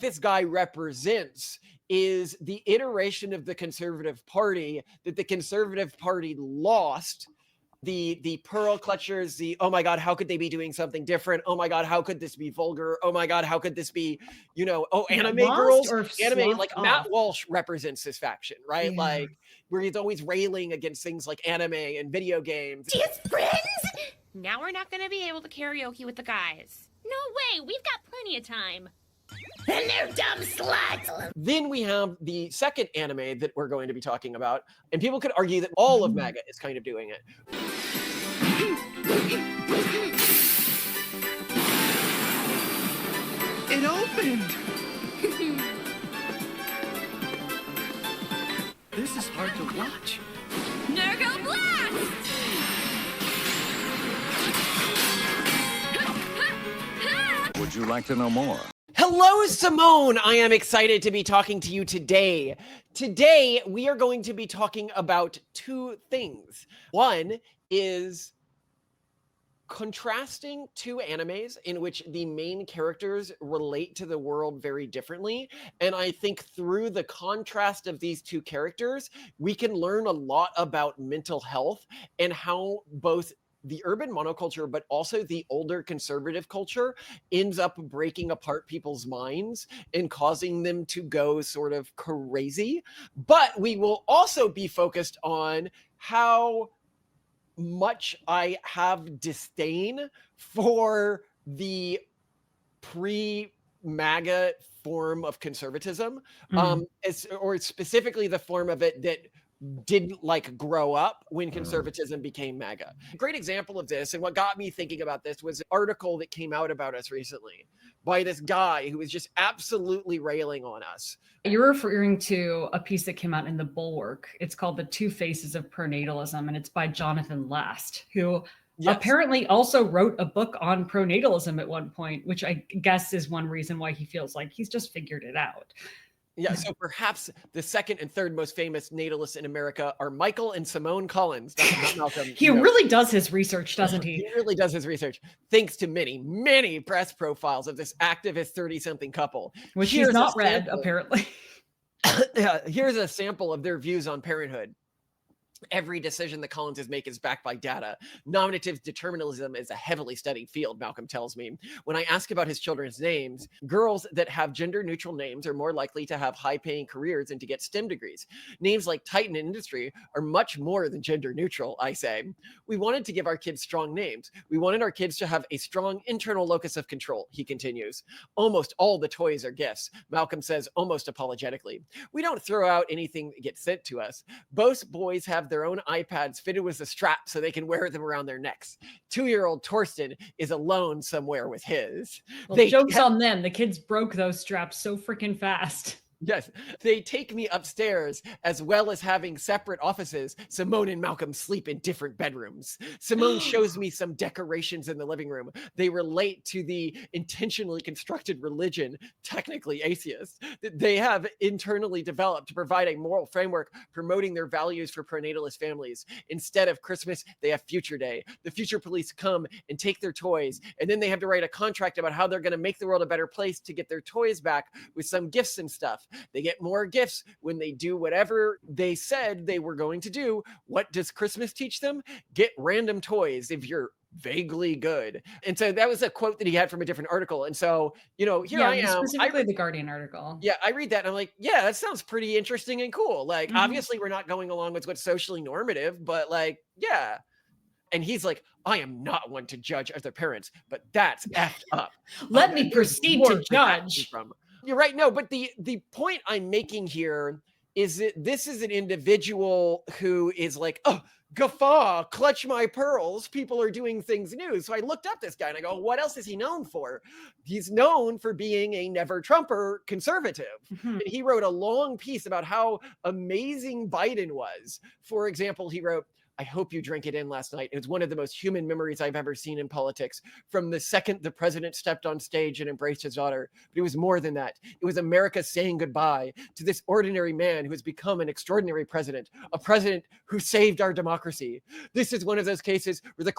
this guy represents is the iteration of the Conservative Party that the Conservative Party lost. The pearl clutchers, the, oh my God, how could they be doing something different? Oh my God, how could this be vulgar? Oh my God, how could this be, anime girls? Anime, like Matt Walsh represents this faction, right? Yeah. Like, where he's always railing against things like anime and video games. His friends? Now we're not going to be able to karaoke with the guys. No way, we've got plenty of time. And they're dumb sluts! Then we have the second anime that we're going to be talking about, and people could argue that all of MAGA is kind of doing it. It opened! This is hard to watch. Nergo Blast! Would you like to know more? Hello, Simone. I am excited to be talking to you today. Today, we are going to be talking about two things. One is contrasting two animes in which the main characters relate to the world very differently. And I think through the contrast of these two characters, we can learn a lot about mental health and how both the urban monoculture, but also the older conservative culture ends up breaking apart people's minds and causing them to go sort of crazy. But we will also be focused on how much I have disdain for the pre-MAGA form of conservatism, or specifically the form of it that didn't like grow up when conservatism became MAGA. A great example of this, and what got me thinking about this, was an article that came out about us recently by this guy who was just absolutely railing on us. You're referring to a piece that came out in The Bulwark. It's called The Two Faces of Pronatalism, and it's by Jonathan Last, who apparently also wrote a book on pronatalism at one point, which I guess is one reason why he feels like he's just figured it out. Yeah, so perhaps the second and third most famous natalists in America are Michael and Simone Collins. Not Malcolm. He really does his research, doesn't he? He really does his research, thanks to many, many press profiles of this activist 30-something couple. Which he's not read, apparently. Here's a sample of their views on Parenthood. Every decision that Collins is making is backed by data. Nominative determinism is a heavily studied field, Malcolm tells me. When I ask about his children's names, girls that have gender-neutral names are more likely to have high-paying careers and to get STEM degrees. Names like Titan and Industry are much more than gender-neutral, I say. We wanted to give our kids strong names. We wanted our kids to have a strong internal locus of control, he continues. Almost all the toys are gifts, Malcolm says almost apologetically. We don't throw out anything that gets sent to us. Both boys have their own iPads fitted with a strap so they can wear them around their necks. 2-year-old Torsten is alone somewhere with his. Well, joke's on them. The kids broke those straps so freaking fast. Yes, they take me upstairs, as well as having separate offices. Simone and Malcolm sleep in different bedrooms. Simone shows me some decorations in the living room. They relate to the intentionally constructed religion, technically atheist, that they have internally developed to provide a moral framework promoting their values for pronatalist families. Instead of Christmas, they have Future Day. The future police come and take their toys, and then they have to write a contract about how they're going to make the world a better place to get their toys back with some gifts and stuff. They get more gifts when they do whatever they said they were going to do. What does Christmas teach them? Get random toys if you're vaguely good. And so that was a quote that he had from a different article. And so, here I am. Specifically the Guardian article. Yeah, I read that and I'm like, yeah, that sounds pretty interesting and cool. Like, obviously we're not going along with what's socially normative, but like, yeah. And he's like, I am not one to judge other parents, but that's effed up. Let me proceed to judge. You're right. No, but the point I'm making here is that this is an individual who is like, oh, guffaw, clutch my pearls. People are doing things new. So I looked up this guy and I go, what else is he known for? He's known for being a never Trumper conservative. And he wrote a long piece about how amazing Biden was. For example, he wrote, I hope you drank it in last night. It was one of the most human memories I've ever seen in politics. From the second the president stepped on stage and embraced his daughter. But it was more than that. It was America saying goodbye to this ordinary man who has become an extraordinary president, a president who saved our democracy. This is one of those cases where the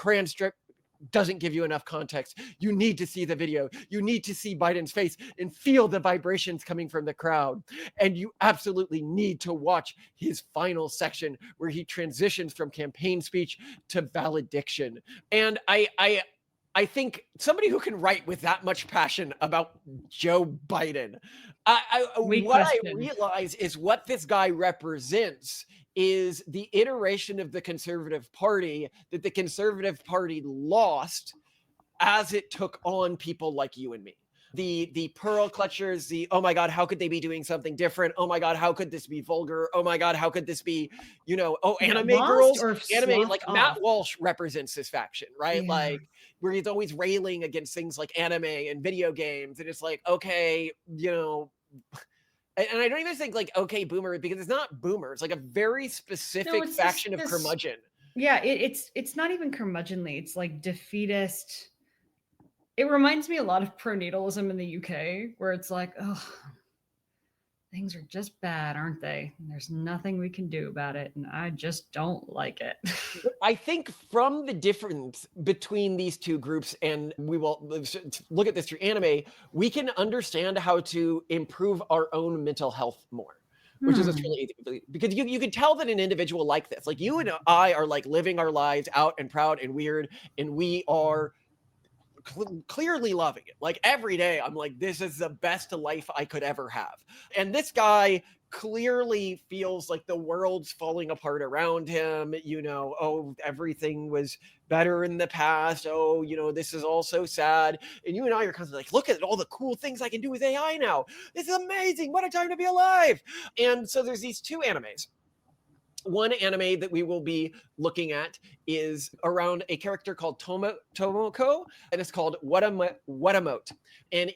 doesn't give you enough context. You need to see the video. You need to see Biden's face and feel the vibrations coming from the crowd. And you absolutely need to watch his final section where he transitions from campaign speech to valediction. And I think somebody who can write with that much passion about Joe Biden, what I realize is what this guy represents is the iteration of the Conservative Party that the Conservative Party lost as it took on people like you and me. The pearl clutchers, the, oh my God, how could they be doing something different? Oh my God, how could this be vulgar? Oh my God, how could this be, anime girls? Anime, like Matt Walsh represents this faction, right? Yeah. Like, where he's always railing against things like anime and video games. And it's like, okay, and I don't even think like, okay, boomer, because it's not boomer. It's like a very specific faction of curmudgeon. Yeah, it's not even curmudgeonly. It's like defeatist. It reminds me a lot of pronatalism in the UK, where it's like, oh, things are just bad, aren't they? And there's nothing we can do about it, and I just don't like it. I think from the difference between these two groups, and we will look at this through anime, we can understand how to improve our own mental health more. Which is really easy, because you can tell that an individual like this, like you and I are like living our lives out and proud and weird, and we are clearly loving it. Like every day I'm like, this is the best life I could ever have. And this guy clearly feels like the world's falling apart around him. Oh, everything was better in the past. Oh, this is all so sad. And you and I are constantly like, look at all the cool things I can do with AI now. This is amazing. What a time to be alive. And so there's these two animes. One anime that we will be looking at is around a character called Tomoko, and it's called WataMote. And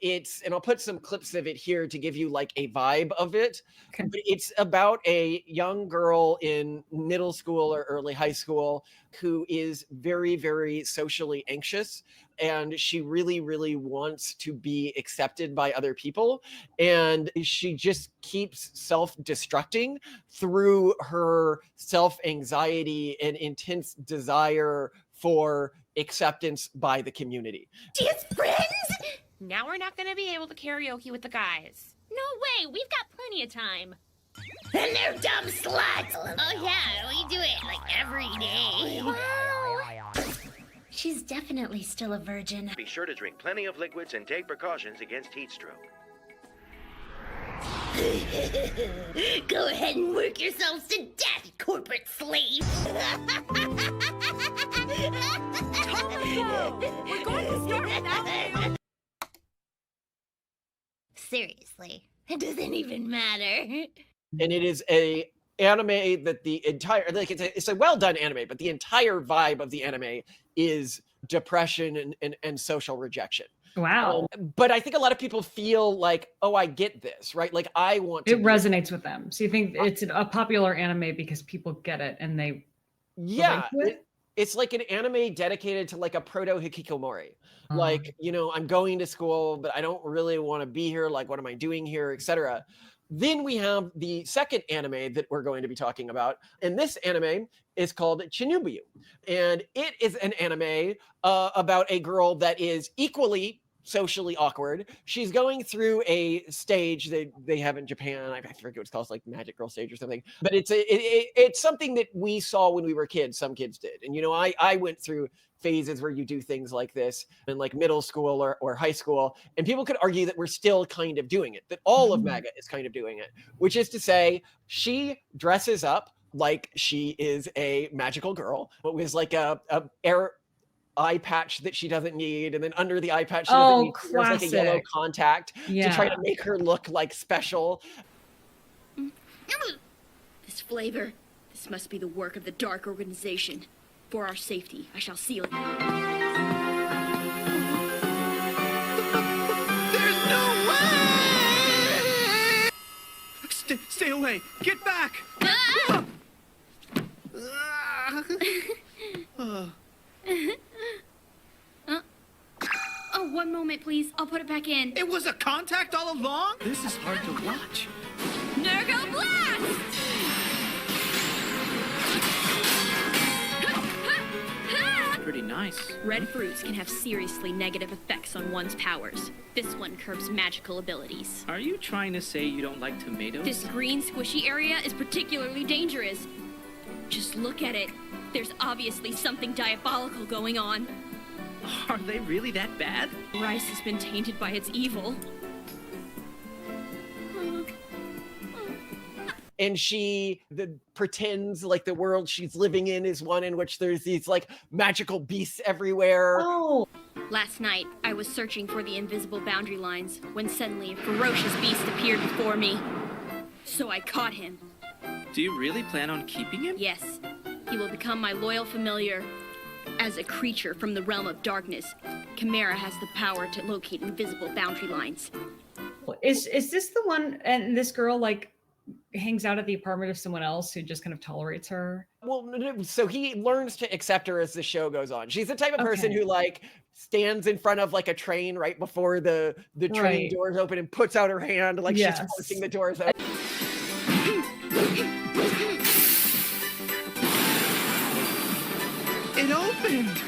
I'll put some clips of it here to give you like a vibe of it. Okay. But it's about a young girl in middle school or early high school who is very, very socially anxious. And she really, really wants to be accepted by other people. And she just keeps self-destructing through her self-anxiety and intense desire for acceptance by the community. Just friends? Now we're not going to be able to karaoke with the guys. No way, we've got plenty of time. And they're dumb sluts. Oh yeah, we do it like every day. Wow. She's definitely still a virgin. Be sure to drink plenty of liquids and take precautions against heat stroke. Go ahead and work yourselves to death, corporate slaves. Tomoko! We're going to start without you! Seriously, it doesn't even matter. And it is a anime that the entire, like it's a well done anime, but the entire vibe of the anime is depression and social rejection. Wow. But I think a lot of people feel like, oh, I get this, right? Like I want to. It resonates with them. So you think it's a popular anime because people get it and they. Yeah. It's like an anime dedicated to like a proto hikikomori. Like, I'm going to school, but I don't really want to be here. Like, what am I doing here, etc. Then we have the second anime that we're going to be talking about. And this anime is called Chunibyo. And it is an anime about a girl that is equally socially awkward. She's going through a stage that they have in Japan. I forget what it's called. It's like Magic Girl stage or something. But it's something that we saw when we were kids. Some kids did. And, I went through phases where you do things like this in like middle school or high school. And people could argue that we're still kind of doing it, that all of MAGA is kind of doing it, which is to say she dresses up like she is a magical girl, but was like a eye patch that she doesn't need, and then under the eye patch she doesn't need, there's like a yellow contact to try to make her look like special. This flavor, this must be the work of the dark organization. For our safety, I shall seal you. There's no way! Stay away! Get back! Oh, one moment, please. I'll put it back in. It was a contact all along? This is hard to watch. Nergal Blast! pretty nice. Red fruits can have seriously negative effects on one's powers. This one curbs magical abilities. Are you trying to say you don't like tomatoes? This green squishy area is particularly dangerous. Just look at it. There's obviously something diabolical going on. Are they really that bad? Rice has been tainted by its evil. And she pretends like the world she's living in is one in which there's these like magical beasts everywhere. Oh, Last night, I was searching for the invisible boundary lines when suddenly a ferocious beast appeared before me. So I caught him. Do you really plan on keeping him? Yes, he will become my loyal familiar. As a creature from the realm of darkness, Chimera has the power to locate invisible boundary lines. is this the one? And this girl like hangs out at the apartment of someone else who just kind of tolerates her. Well, no, so he learns to accept her as the show goes on. She's the type of person Okay. who like stands in front of like a train right before the train Right. doors open and puts out her hand like Yes. she's forcing the doors open. It opened!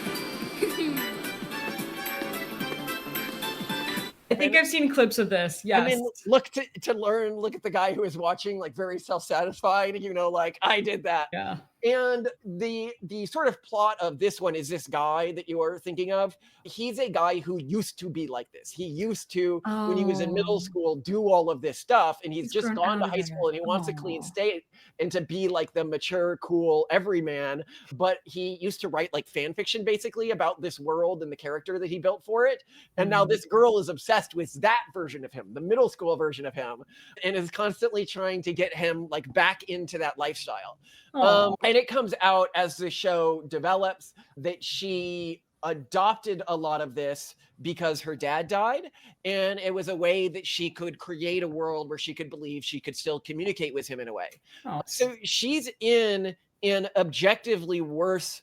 I think I've seen clips of this. Yes. And then look at the guy who is watching, like very self-satisfied, you know, like I did that. Yeah. And the sort of plot of this one is this guy that you are thinking of. He's a guy who used to be like this. He used to, when he was in middle Oh. school, do all of this stuff. And he's He's just grown gone to out high of school it. and he wants a clean Aw. state and to be like the mature, cool everyman. But he used to write like fan fiction basically about this world and the character that he built for it. And now Mhm. this girl is obsessed with that version of him, the middle school version of him, and is constantly trying to get him like back into that lifestyle. Aw. And it comes out as the show develops that she adopted a lot of this because her dad died, and it was a way that she could create a world where she could believe she could still communicate with him in a way. Oh. So she's in an objectively worse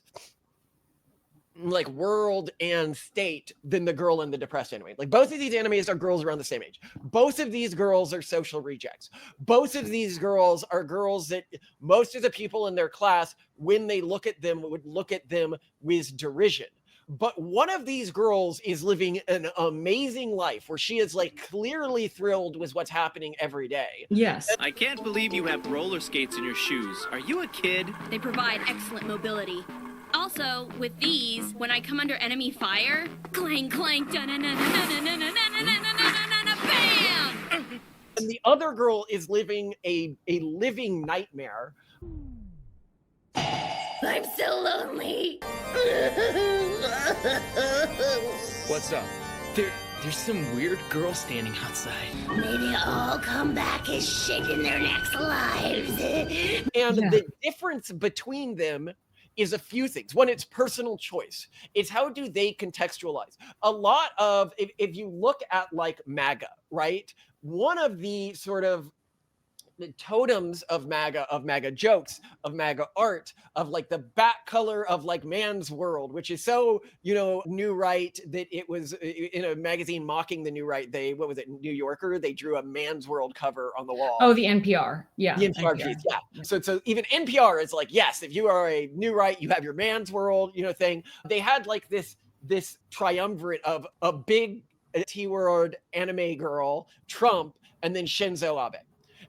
like world and state than the girl in the depressed anime. Like both of these animes are girls around the same age. Both of these girls are social rejects. Both of these girls are girls that most of the people in their class, when they look at them, would look at them with derision. But one of these girls is living an amazing life where she is like clearly thrilled with what's happening every day. Yes. I can't believe you have roller skates in your shoes. Are you a kid? They provide excellent mobility. Also, with these, when I come under enemy fire, clang, clang, bam! And the other girl is living a living nightmare. I'm so lonely. What's up? There's some weird girl standing outside. May they all come back as shit in their next lives. And Yeah. the difference between them is a few things. One, it's personal choice. It's how do they contextualize? A lot of, if you look at like MAGA, right? One of the sort of the totems of MAGA jokes, of MAGA art, of like the back color of like Man's World, which is so, you know, new right that it was in a magazine mocking the new right. What was it, New Yorker? They drew a Man's World cover on the wall. Oh, the NPR. Yeah. The NPR piece, yeah. So even NPR is like, yes, if you are a new right, you have your Man's World, you know, thing. They had like this triumvirate of a big T-word anime girl, Trump, and then Shinzo Abe.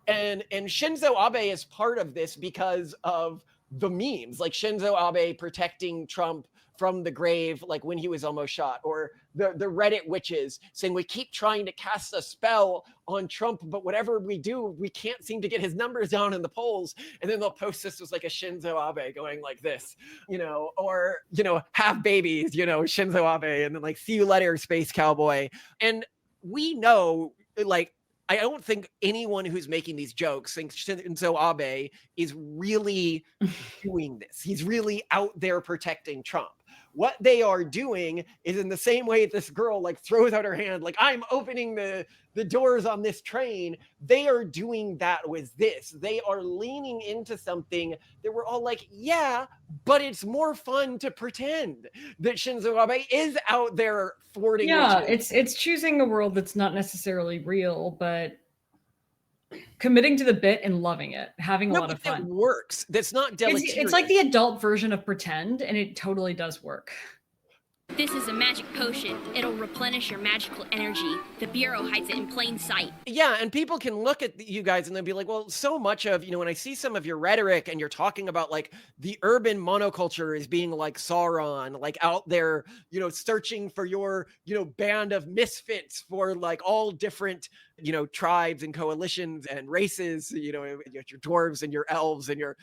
And Shinzo Abe is part of this because of the memes, like Shinzo Abe protecting Trump from the grave, like when he was almost shot, or the Reddit witches saying we keep trying to cast a spell on Trump, but whatever we do, we can't seem to get his numbers down in the polls. And then they'll post this as like a Shinzo Abe going like this, you know, or, you know, have babies, you know, Shinzo Abe, and then like see you later, Space Cowboy. And we know, like, I don't think anyone who's making these jokes thinks Shinzo Abe is really doing this. He's really out there protecting Trump. What they are doing is in the same way this girl like throws out her hand, like I'm opening the doors on this train. They are doing that with this. They are leaning into something that we're all like, yeah, but it's more fun to pretend that Shinzo Abe is out there thwarting. Yeah, witches. it's choosing a world that's not necessarily real, but committing to the bit and loving it, having a lot of It fun. works. That's not deleterious. It's like the adult version of pretend, and it totally does work. This is a magic potion. It'll replenish your magical energy. The Bureau hides it in plain sight. Yeah, and people can look at you guys and they'll be like, well, so much of, when I see some of your rhetoric and you're talking about like the urban monoculture is being like Sauron, like out there, searching for your, band of misfits for like all different, tribes and coalitions and races, your dwarves and your elves and your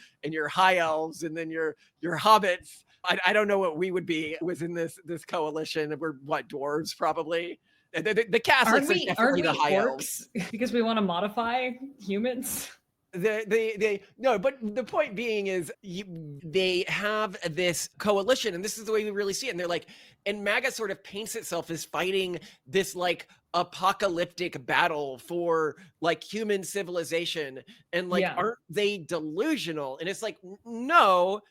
high elves and then your hobbits. I don't know what we would be within this coalition. We're dwarves probably. The Catholics are definitely the high elves because we want to modify humans. No, but the point being is they have this coalition, and this is the way we really see it. And they're like, and MAGA sort of paints itself as fighting this like apocalyptic battle for like human civilization, and like, aren't they delusional? And it's like, no.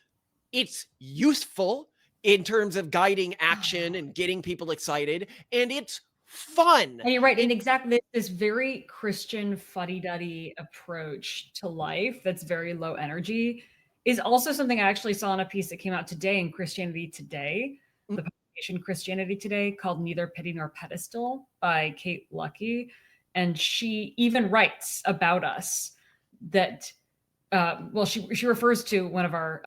It's useful in terms of guiding action and getting people excited, and it's fun. And you're right. And exactly this very Christian fuddy-duddy approach to life that's very low energy is also something I actually saw in a piece that came out today in Christianity Today, the publication Christianity Today, called Neither Pity Nor Pedestal by Kate Lucky. And she even writes about us that she refers to one of our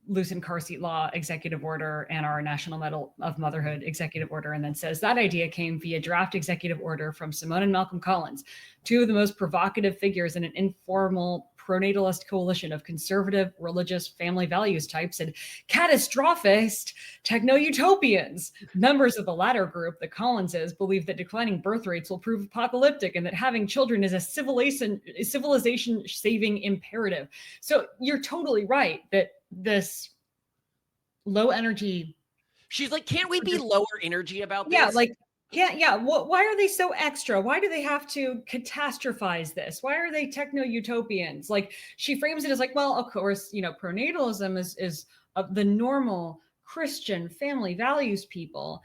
loosened car seat law executive order and our National Medal of Motherhood executive order, and then says that idea came via draft executive order from Simone and Malcolm Collins, two of the most provocative figures in an informal pronatalist coalition of conservative, religious, family values types and catastrophist techno-utopians. Members of the latter group, the Collinses, believe that declining birth rates will prove apocalyptic and that having children is a civilization-saving imperative. So you're totally right that this low energy... She's like, can't we be lower energy about this? Yeah. Why are they so extra? Why do they have to catastrophize this? Why are they techno-utopians? Like, she frames it as like, well, of course, pronatalism is the normal Christian family values people.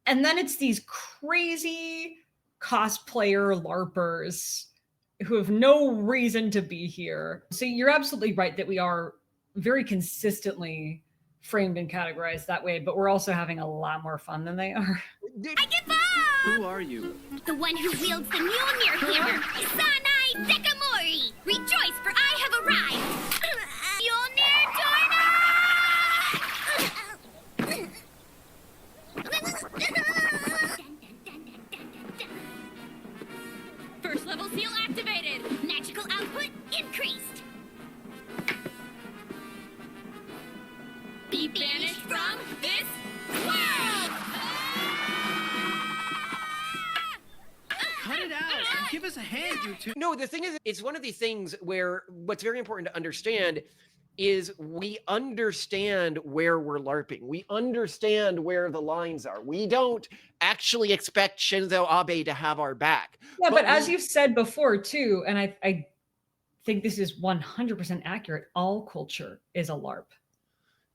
And then it's these crazy cosplayer LARPers who have no reason to be here. So you're absolutely right that we are very consistently framed and categorized that way, but we're also having a lot more fun than they are. I give up! Who are you? The one who wields the Mjolnir hammer, Sanai Dekamori! Rejoice, for I have arrived! Mjolnir First level seal activated! Magical output increased! Be banished from this world! Cut it out and give us a hand, you two. No, the thing is, it's one of these things where what's very important to understand is we understand where we're LARPing. We understand where the lines are. We don't actually expect Shinzo Abe to have our back. Yeah, but as you've said before too, and I think this is 100% accurate, all culture is a LARP.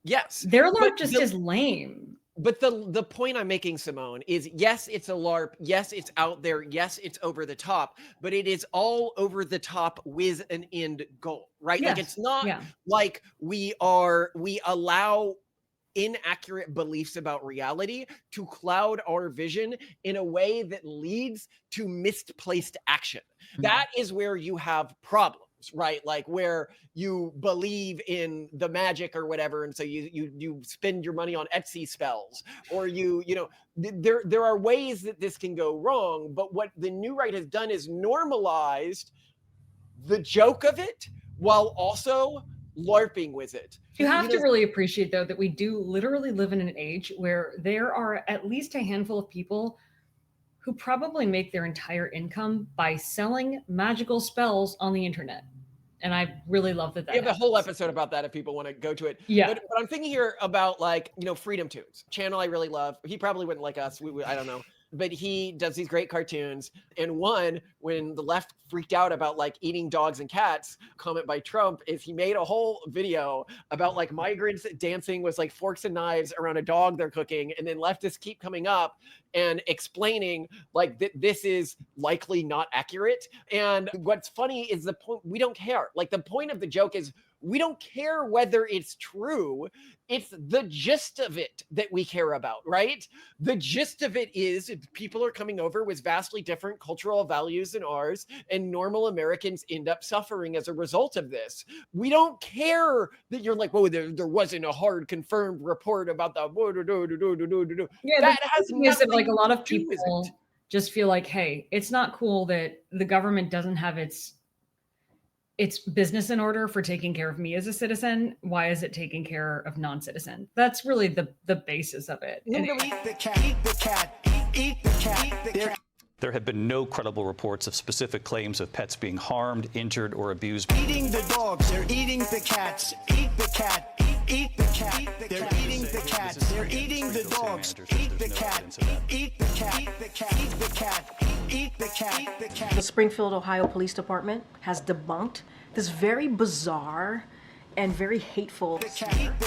Yes. Their LARP just is lame. But the point I'm making, Simone, is yes, it's a LARP. Yes, it's out there. Yes, it's over the top, but it is all over the top with an end goal, right? Yes. Like, it's not like we allow inaccurate beliefs about reality to cloud our vision in a way that leads to misplaced action. That is where you have problems. Right, like where you believe in the magic or whatever, and so you spend your money on Etsy spells, or there are ways that this can go wrong. But what the new right has done is normalized the joke of it while also LARPing with it. You have to really appreciate, though, that we do literally live in an age where there are at least a handful of people who probably make their entire income by selling magical spells on the internet. And I really love that. We have a whole episode about that if people want to go to it. Yeah. But I'm thinking here about Freedom Tunes, channel I really love. He probably wouldn't like us. I don't know. But he does these great cartoons. And one, when the left freaked out about eating dogs and cats, comment by Trump, is he made a whole video about migrants dancing with forks and knives around a dog they're cooking. And then leftists keep coming up and explaining this is likely not accurate. And what's funny is the point, we don't care. The point of the joke is We don't care whether it's true. It's the gist of it that we care about, right? The gist of it is people are coming over with vastly different cultural values than ours, and normal Americans end up suffering as a result of this. We don't care that you're like, whoa, there wasn't a hard confirmed report about the Yeah, that has that like a lot of to do with people it. just feel like, hey, it's not cool that the government doesn't have its business in order for taking care of me as a citizen. Why is it taking care of non-citizen? That's really the basis of it. And Eat the cat, eat the cat, eat the cat, eat the cat. There have been no credible reports of specific claims of pets being harmed, injured, or abused. Eating the dogs, they're eating the cats. Eat the cat, eat the cat. They're eating the cats, they're eating the dogs. Eat the cat, eat the cat, eat the cat, eat the cat, eat the cat, eat the cat. The Springfield, Ohio Police Department has debunked this very bizarre and very hateful. Eat the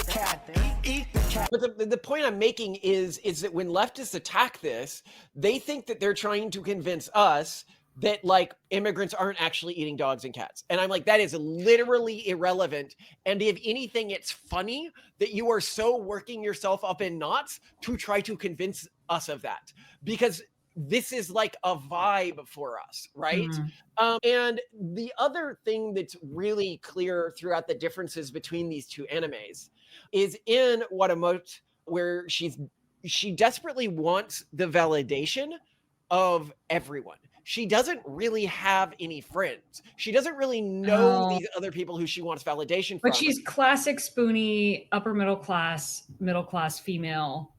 cat, eat the cat. But the point I'm making is that when leftists attack this, they think that they're trying to convince us that like immigrants aren't actually eating dogs and cats. And I'm like, that is literally irrelevant. And if anything, it's funny that you are so working yourself up in knots to try to convince us of that, because this is like a vibe for us, right? And the other thing that's really clear throughout the differences between these two animes is in WataMote, where she desperately wants the validation of everyone. She doesn't really have any friends. She doesn't really know these other people who she wants validation from. But she's classic spoony, upper middle class female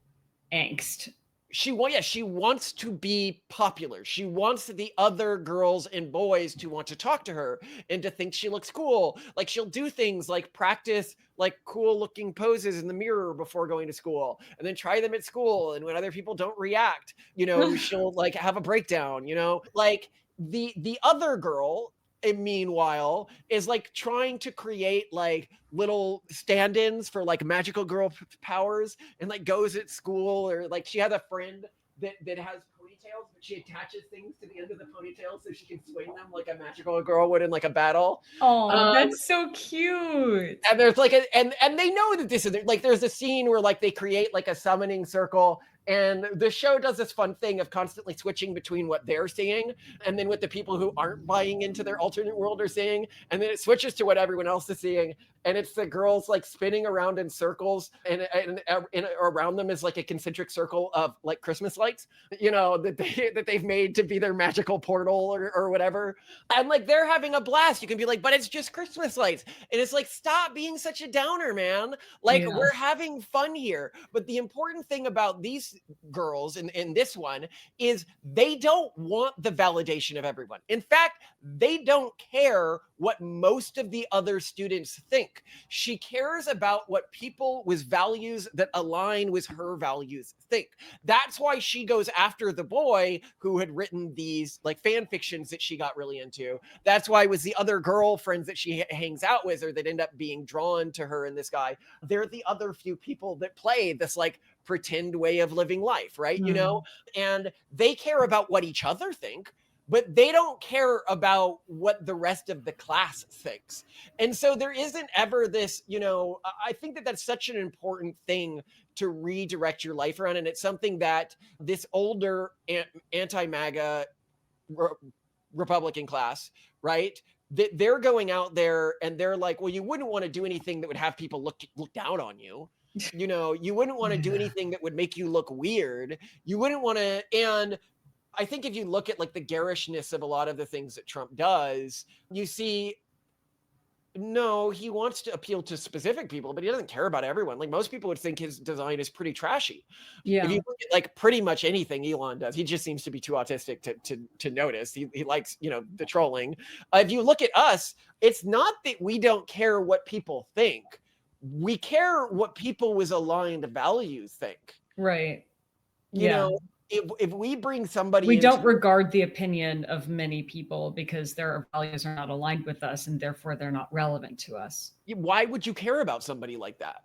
angst. She wants to be popular. She wants the other girls and boys to want to talk to her and to think she looks cool. Like she'll do things like practice like cool looking poses in the mirror before going to school, and then try them at school. And when other people don't react, she'll like have a breakdown, like the other girl, and meanwhile, is like trying to create like little stand-ins for like magical girl powers, and like goes at school, or like she has a friend that has ponytails, but she attaches things to the end of the ponytail so she can swing them like a magical girl would in like a battle. Oh, that's so cute. And there's like and they know that this is like, there's a scene where like they create like a summoning circle, and the show does this fun thing of constantly switching between what they're seeing and then what the people who aren't buying into their alternate world are seeing. And then it switches to what everyone else is seeing. And it's the girls like spinning around in circles, and around them is like a concentric circle of like Christmas lights, that they've made to be their magical portal or whatever. And like they're having a blast. You can be like, but it's just Christmas lights. And it's like, stop being such a downer, man. Like we're having fun here. But the important thing about these girls in this one is they don't want the validation of everyone. In fact, they don't care what most of the other students think. She cares about what people with values that align with her values think. That's why she goes after the boy who had written these like fan fictions that she got really into. That's why with the other girlfriends that she hangs out with, or that end up being drawn to her and this guy, they're the other few people that play this like pretend way of living life, right? And they care about what each other think, but they don't care about what the rest of the class thinks. And so there isn't ever this, I think that that's such an important thing to redirect your life around. And it's something that this older anti-MAGA Republican class, right? That they're going out there and they're like, well, you wouldn't want to do anything that would have people look down on you. You wouldn't want to do anything that would make you look weird. You wouldn't want to, and I think if you look at like the garishness of a lot of the things that Trump does, you see, no, he wants to appeal to specific people, but he doesn't care about everyone. Like most people would think his design is pretty trashy. Yeah. If you look at like pretty much anything Elon does, he just seems to be too autistic to notice. He likes, the trolling. If you look at us, it's not that we don't care what people think. We care what people with aligned values think. Right. If we bring somebody, we don't regard the opinion of many people because their values are not aligned with us, and therefore they're not relevant to us. Why would you care about somebody like that?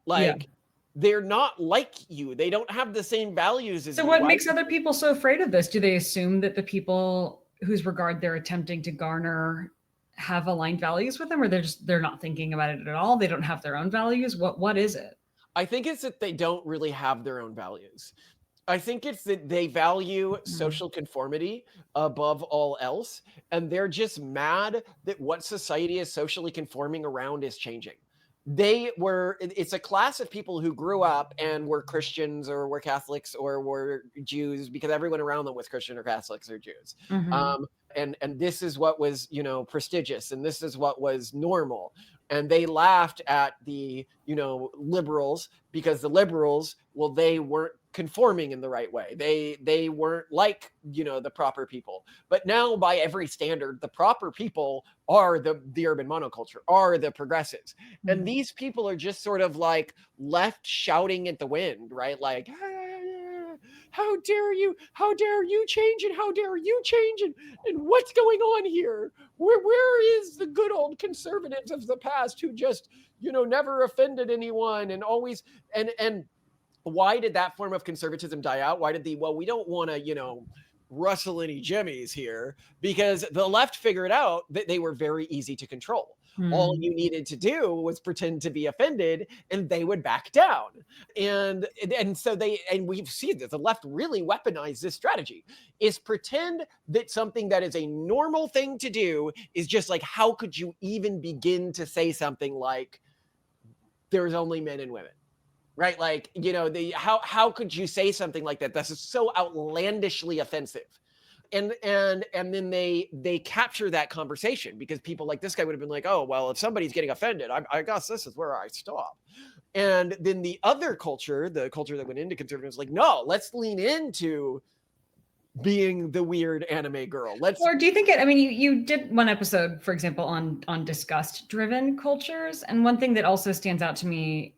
They're not like you. They don't have the same values as you. So what makes other people so afraid of this? Do they assume that the people whose regard they're attempting to garner have aligned values with them, or they're not thinking about it at all? They don't have their own values? What is it? I think it's that they don't really have their own values. I think it's that they value social conformity above all else, and they're just mad that what society is socially conforming around is changing. It's a class of people who grew up and were Christians or were Catholics or were Jews because everyone around them was Christian or Catholics or Jews. And this is what was, prestigious, and this is what was normal. And they laughed at the, liberals, because the liberals, well, they weren't conforming in the right way. They weren't like, the proper people. But now, by every standard, the proper people are the urban monoculture, are the progressives. And these people are just sort of like left shouting at the wind, right? Like, how dare you change, and how dare you change, and what's going on here? Where is the good old conservatives of the past who just, never offended anyone and always, and why did that form of conservatism die out? Why did we don't want to, rustle any jimmies here, because the left figured out that they were very easy to control. All you needed to do was pretend to be offended and they would back down. And so we've seen that the left really weaponized this strategy, is pretend that something that is a normal thing to do is just like, how could you even begin to say something like there's only men and women? Right? Like, how could you say something like that? That's so outlandishly offensive. And then they capture that conversation, because people like this guy would have been like, oh, well, if somebody's getting offended, I guess this is where I stop. And then the other culture, the culture that went into conservatives, like, no, let's lean into being the weird anime girl. Or do you think you did one episode, for example, on disgust driven cultures. And one thing that also stands out to me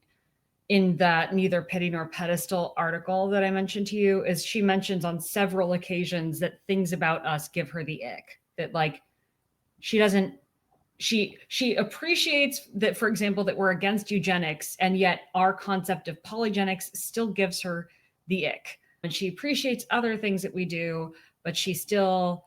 in that neither pity nor pedestal article that I mentioned to you is she mentions on several occasions that things about us give her the ick, that like she appreciates that, for example, that we're against eugenics, and yet our concept of polygenics still gives her the ick. And she appreciates other things that we do, but she still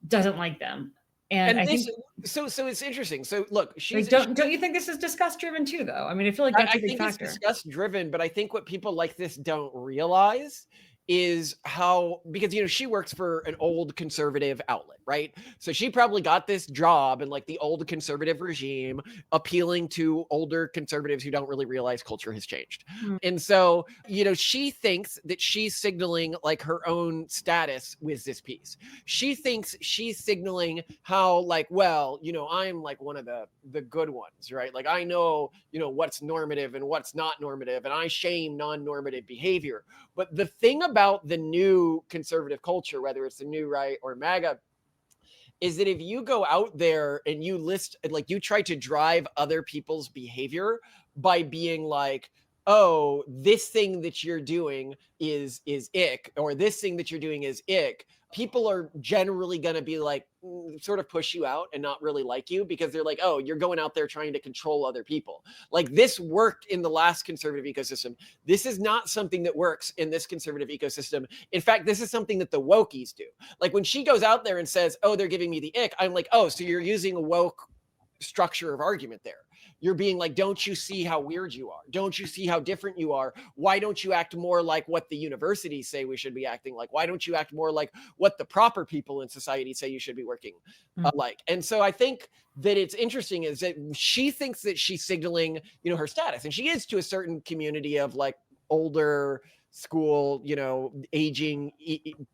doesn't like them. And I think so it's interesting. So look, don't you think this is disgust driven too, though? I mean, I feel like that's a big factor. It's disgust driven, but I think what people like this don't realize is how, because she works for an old conservative outlet, right? So she probably got this job in like the old conservative regime, appealing to older conservatives who don't really realize culture has changed. And so, she thinks that she's signaling like her own status with this piece. She thinks she's signaling how like, well, I'm like one of the good ones, right? Like I know, what's normative and what's not normative, and I shame non-normative behavior. But the thing about the new conservative culture, whether it's the new right or MAGA, is that if you go out there and you try to drive other people's behavior by being like, oh, this thing that you're doing is ick, or this thing that you're doing is ick, people are generally going to be like, sort of push you out and not really like you, because they're like, oh, you're going out there trying to control other people. Like this worked in the last conservative ecosystem. This is not something that works in this conservative ecosystem. In fact, this is something that the wokies do. Like when she goes out there and says, oh, they're giving me the ick, I'm like, oh, so you're using a woke structure of argument there. You're being like, don't you see how weird you are? Don't you see how different you are? Why don't you act more like what the universities say we should be acting like? Why don't you act more like what the proper people in society say you should be working like? And so I think that it's interesting is that she thinks that she's signaling, her status. And she is to a certain community of like older school, aging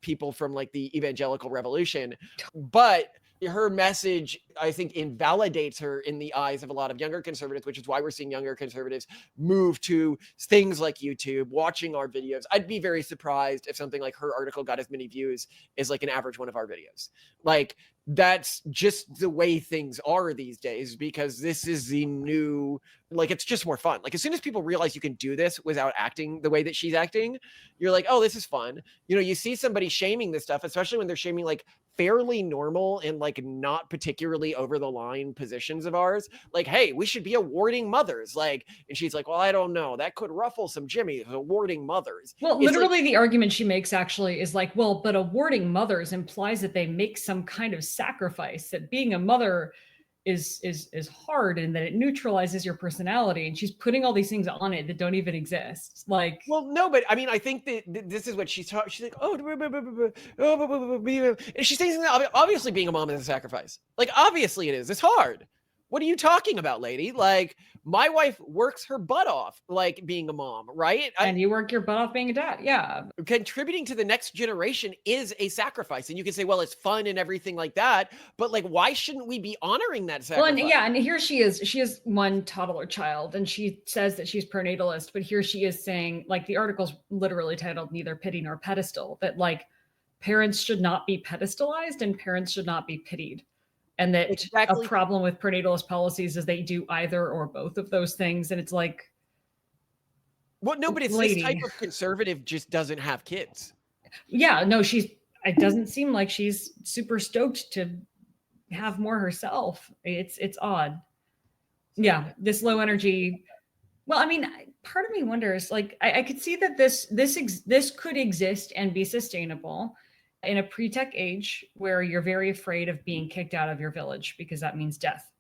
people from like the evangelical revolution. But her message, I think, invalidates her in the eyes of a lot of younger conservatives, which is why we're seeing younger conservatives move to things like YouTube, watching our videos. I'd be very surprised if something like her article got as many views as like an average one of our videos. Like that's just the way things are these days, because this is the new, like, it's just more fun. Like as soon as people realize you can do this without acting the way that she's acting, you're like, oh, this is fun. You see somebody shaming this stuff, especially when they're shaming like fairly normal and like not particularly over the line positions of ours. Like, hey, we should be awarding mothers. Like, and she's like, well, I don't know. That could ruffle some jimmies, awarding mothers. Well, literally the argument she makes actually is like, well, but awarding mothers implies that they make some kind of sacrifice, that being a mother is hard, and that it neutralizes your personality, and she's putting all these things on it that don't even exist. Like, well, no, but I mean, I think that this is what she's talking. She's like, and she's saying that obviously being a mom is a sacrifice. Like, obviously it is. It's hard. What are you talking about, lady? Like, my wife works her butt off, like, being a mom, right? And you work your butt off being a dad, yeah. Contributing to the next generation is a sacrifice. And you can say, well, it's fun and everything like that. But, like, why shouldn't we be honoring that sacrifice? Well, and here she is. She is one toddler child, and she says that she's pronatalist. But here she is saying, like, the article's literally titled Neither Pity Nor Pedestal, that, like, parents should not be pedestalized and parents should not be pitied. And that a problem with prenatalist policies is they do either or both of those things. And it's like, well, no, but it's lady. This type of conservative just doesn't have kids. Yeah, no, it doesn't seem like she's super stoked to have more herself. It's odd. Yeah, this low energy. Well, I mean, part of me wonders, like, I could see that this could exist and be sustainable in a pre-tech age where you're very afraid of being kicked out of your village because that means death.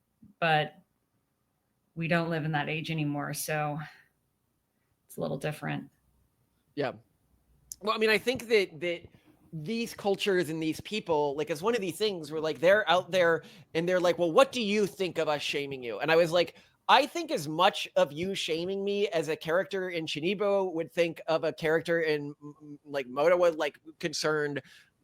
But we don't live in that age anymore, so it's a little different. Yeah. Well, I mean, I think that these cultures and these people, like, it's one of these things where, like, they're out there and they're like, well, what do you think of us shaming you? And I was like, I think as much of you shaming me as a character in Chunibyo would think of a character in, like, Moto was, like, concerned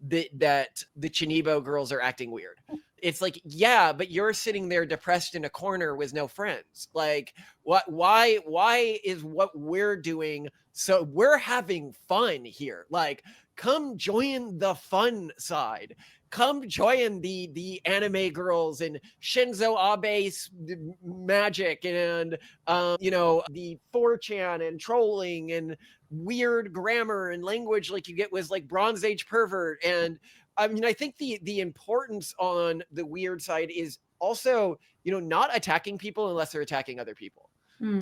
that the Chunibyo girls are acting weird. It's like, yeah, but you're sitting there depressed in a corner with no friends. Like, why is what we're doing, so we're having fun here. Like, come join the fun side. Come join the anime girls and Shinzo Abe's magic and, you know, the 4chan and trolling and weird grammar and language like you get with, like, Bronze Age pervert. And I mean, I think the importance on the weird side is also, you know, not attacking people unless they're attacking other people.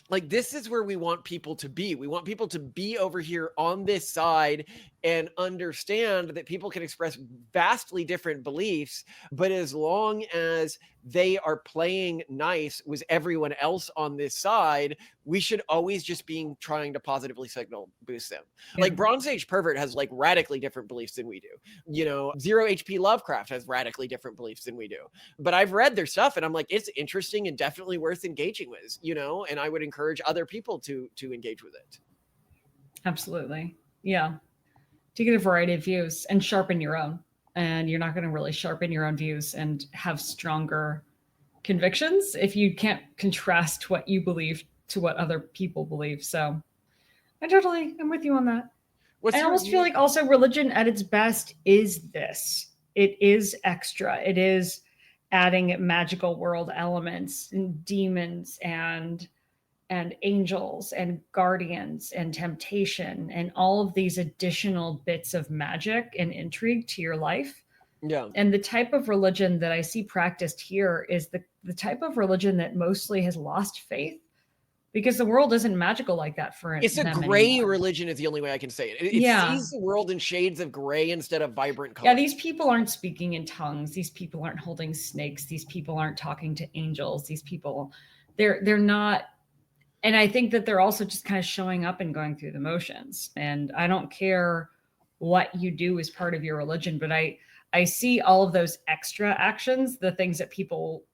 Like, this is where we want people to be. We want people to be over here on this side and understand that people can express vastly different beliefs, but as long as they are playing nice with everyone else on this side, we should always just be trying to positively signal boost them. Yeah. Like, Bronze Age pervert has, like, radically different beliefs than we do. You know, Zero HP Lovecraft has radically different beliefs than we do. But I've read their stuff and I'm like, it's interesting and definitely worth engaging with, you know, and I would encourage other people to engage with it. Absolutely. Yeah. To get a variety of views and sharpen your own. And you're not going to really sharpen your own views and have stronger convictions if you can't contrast what you believe to what other people believe. So I'm with you on that. I almost feel like also religion at its best is this. It is extra. It is adding magical world elements and demons and angels and guardians and temptation and all of these additional bits of magic and intrigue to your life. Yeah. And the type of religion that I see practiced here is the type of religion that mostly has lost faith, because the world isn't magical like that for it's a gray religion is the only way I can say it. It sees the world in shades of gray instead of vibrant color. Yeah, these people aren't speaking in tongues. These people aren't holding snakes. These people aren't talking to angels. These people, they're not. And I think that they're also just kind of showing up and going through the motions. And I don't care what you do as part of your religion, but I see all of those extra actions, the things that people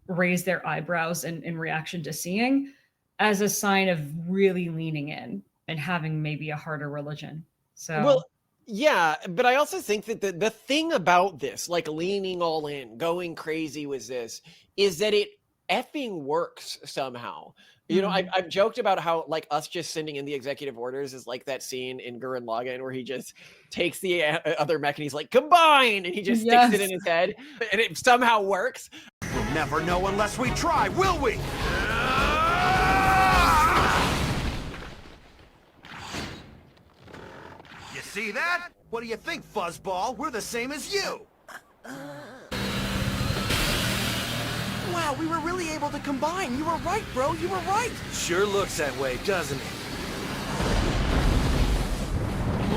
raise their eyebrows in reaction to seeing, as a sign of really leaning in and having maybe a harder religion. So, well, yeah, but I also think that the thing about this, like leaning all in, going crazy with this, is that it effing works somehow. You know, I've joked about how, like, us just sending in the executive orders is like that scene in Gurren Lagann where he just takes the other mech and he's like, combine, and he just sticks it in his head and it somehow works. We'll never know unless we try, will we? You see that? What do you think, Fuzzball? We're the same as you. Wow, we were really able to combine. You were right, bro. You were right. Sure looks that way, doesn't it?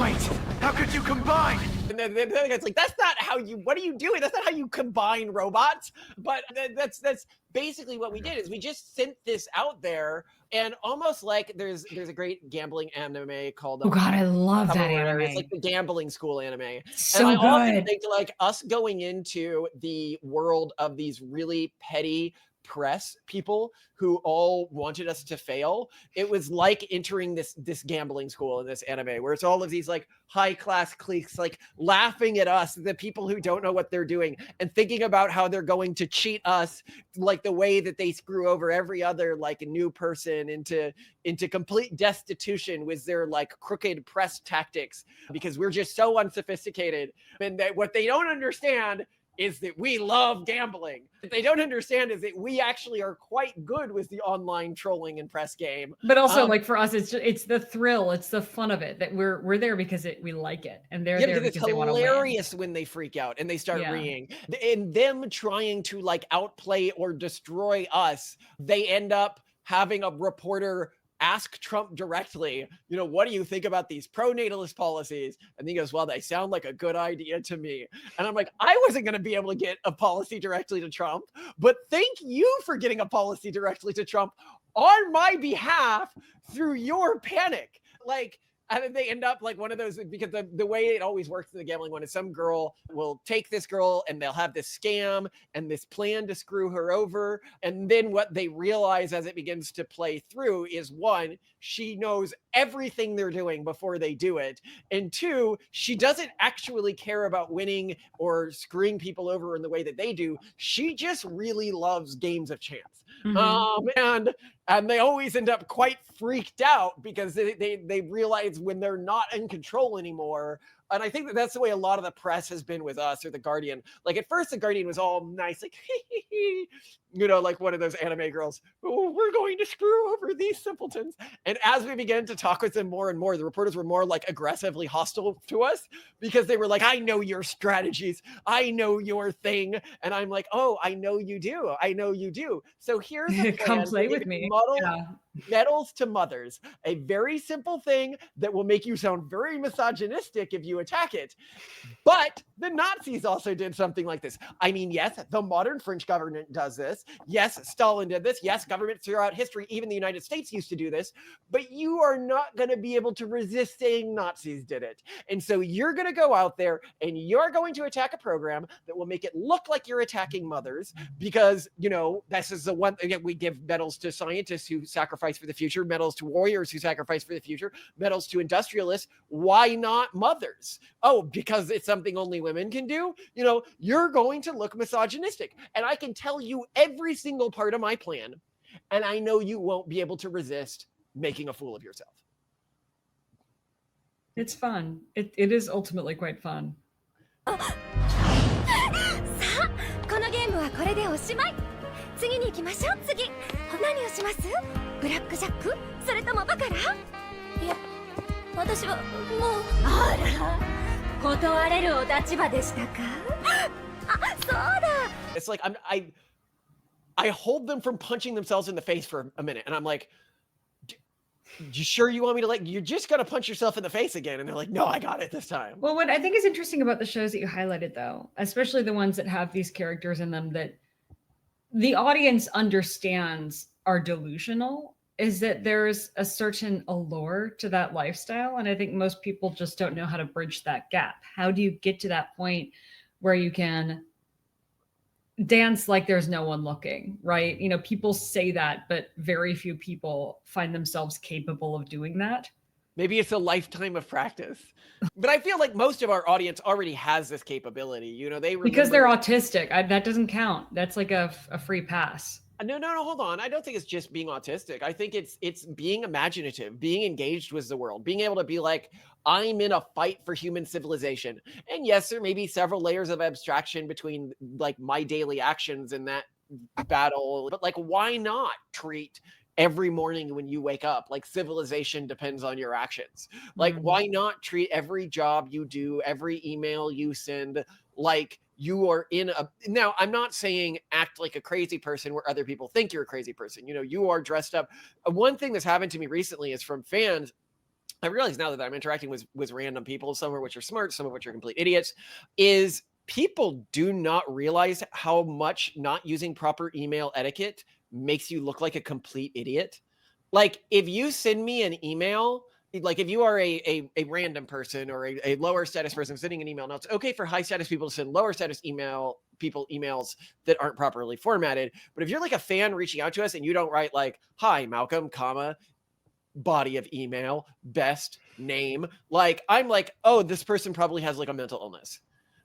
Wait, how could you combine? then it's like, that's not how you, what are you doing? That's not how you combine robots. But that's basically what we did, is we just sent this out there. And almost like there's a great gambling anime called Oh God, I love that anime. It's like the gambling school anime. So and I often good. think, like, us going into the world of these really petty press people who all wanted us to fail, it was like entering this gambling school in this anime, where it's all of these like high class cliques like laughing at us, the people who don't know what they're doing, and thinking about how they're going to cheat us, like the way that they screw over every other like new person into complete destitution with their like crooked press tactics, because we're just so unsophisticated. And that what they don't understand is that we love gambling. What they don't understand is that we actually are quite good with the online trolling and press game. But also, like, for us, it's the thrill, it's the fun of it, that we're there because we like it, and they're there because they want to win. It's hilarious when they freak out and they start reeing. And them trying to like outplay or destroy us, they end up having a reporter ask Trump directly, you know, what do you think about these pro-natalist policies? And he goes, well, they sound like a good idea to me. And I'm like, I wasn't going to be able to get a policy directly to Trump, but thank you for getting a policy directly to Trump on my behalf through your panic. Like, and then they end up like one of those, because the way it always works in the gambling one is some girl will take this girl and they'll have this scam and this plan to screw her over. And then what they realize as it begins to play through is, one, she knows everything they're doing before they do it. And two, she doesn't actually care about winning or screwing people over in the way that they do. She just really loves games of chance. Mm-hmm. And they always end up quite freaked out because they realize when they're not in control anymore. And I think that that's the way a lot of the press has been with us, or the Guardian. Like at first, the Guardian was all nice, like, you know, like one of those anime girls. Oh, we're going to screw over these simpletons. And as we began to talk with them more and more, the reporters were more like aggressively hostile to us, because they were like, I know your strategies. I know your thing. And I'm like, oh, I know you do. I know you do. So here's a plan. Come play with me. Medals to mothers, a very simple thing that will make you sound very misogynistic if you attack it. But the Nazis also did something like this. I mean, yes, the modern French government does this. Yes, Stalin did this. Yes, governments throughout history, even the United States, used to do this. But you are not going to be able to resist saying Nazis did it. And so you're going to go out there and you're going to attack a program that will make it look like you're attacking mothers, because, you know, this is the one, again, we give medals to scientists who sacrifice for the future, medals to warriors who sacrifice for the future, medals to industrialists. Why not mothers? Oh, because it's something only women can do? You know, you're going to look misogynistic. And I can tell you every single part of my plan, and I know you won't be able to resist making a fool of yourself. It's fun. It is ultimately quite fun. さあ、このゲームはこれでおしまい。次に行きましょう。次、何をします？ブラックジャック？それともバカラ？いや、私はもう。あら、断れるお立場でしたか？あ、そうだ。 It's like I hold them from punching themselves in the face for a minute, and I'm like, you sure you want me to, like, you're just gonna punch yourself in the face again? And they're like, no, I got it this time. Well, what I think is interesting about the shows that you highlighted, though, especially the ones that have these characters in them that the audience understands are delusional, is that there's a certain allure to that lifestyle. And I think most people just don't know how to bridge that gap. How do you get to that point where you can dance like there's no one looking, right? You know, people say that, but very few people find themselves capable of doing that. Maybe it's a lifetime of practice. But I feel like most of our audience already has this capability. You know, because they're autistic. That doesn't count. That's like a free pass. No, hold on. I don't think it's just being autistic. I think it's being imaginative, being engaged with the world, being able to be like, I'm in a fight for human civilization. And yes, there may be several layers of abstraction between like my daily actions in that battle, but like, why not treat every morning when you wake up like civilization depends on your actions? Like, why not treat every job you do, every email you send, like you are in a, now I'm not saying act like a crazy person where other people think you're a crazy person. You know, you are dressed up. One thing that's happened to me recently is from fans I realize now that I'm interacting with random people, some of which are smart, some of which are complete idiots, is people do not realize how much not using proper email etiquette makes you look like a complete idiot. Like, if you send me an email, like if you are a random person or a lower status person sending an email, now it's okay for high status people to send lower status emails that aren't properly formatted. But if you're like a fan reaching out to us and you don't write like, hi, Malcolm, comma, body of email, best name, like, I'm like, oh, this person probably has like a mental illness,